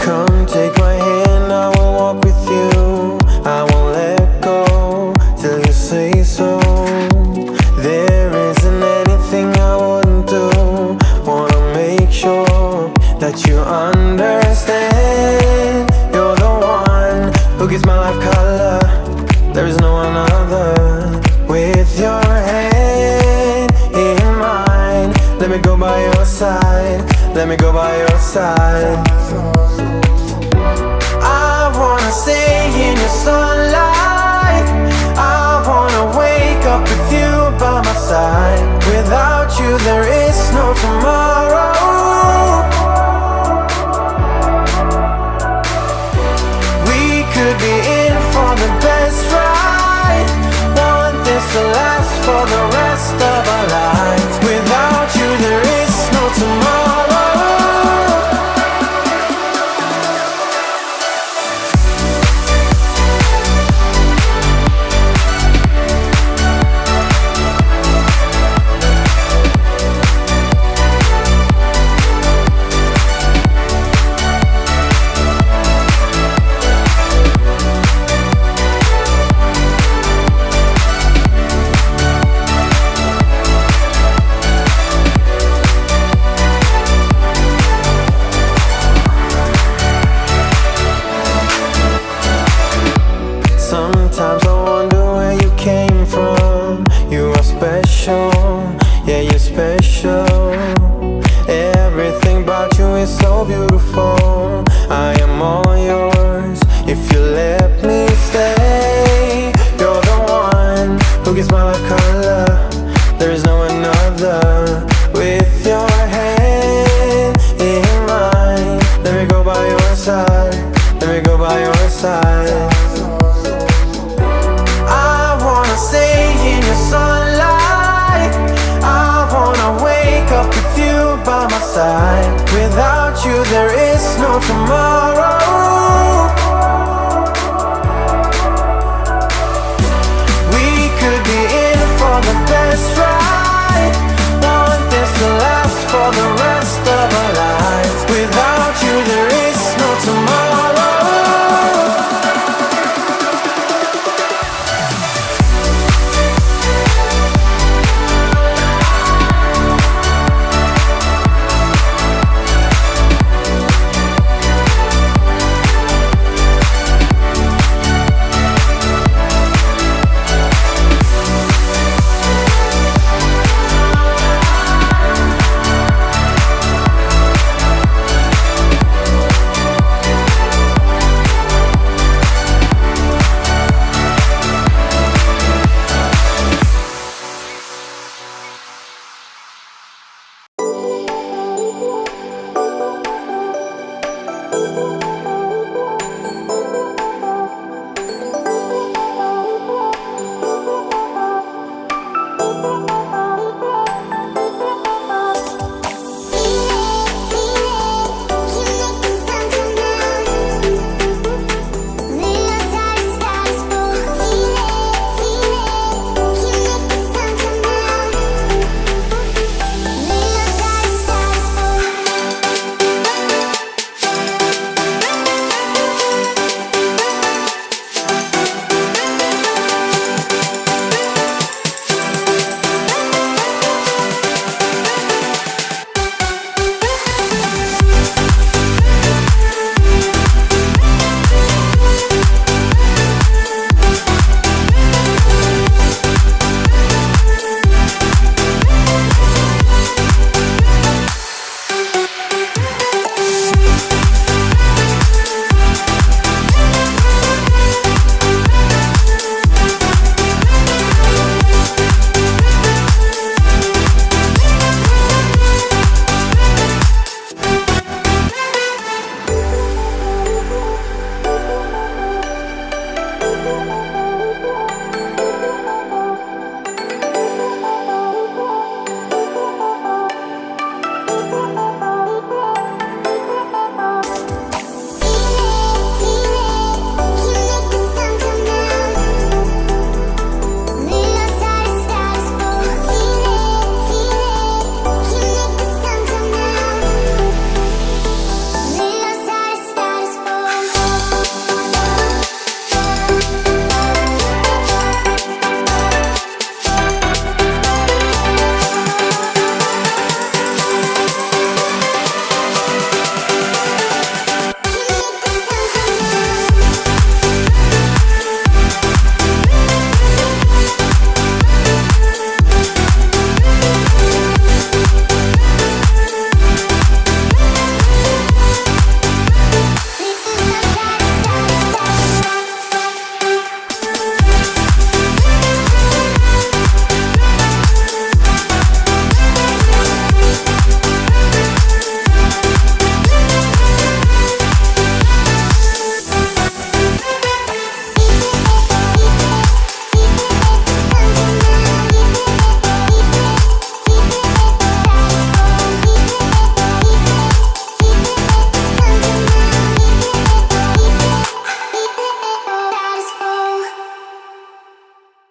Come take my hand, I will walk with you. I won't let go till you say so. There isn't anything I wouldn't do. Wanna make sure that you understand. You're the one who gives my life color. There is no another. With your hand in mine, let me go by your side. Let me go by your side. I wanna stay in your sunlight. I wanna wake up with you by my side. Without you there is no tomorrow. We could be in for the best ride. Want this to last for the rest of our lives. Without you there is no tomorrow. Sometimes I wonder where you came from. You are special, yeah, you're special. Everything about you is so beautiful. I am all yours if you let me stay. You're the one who gives my life color. There is no another. With your hand in mine, let me go by your side. Let me go by your side. Stay in your sunlight. I wanna wake up with you by my side. Without you there is no tomorrow.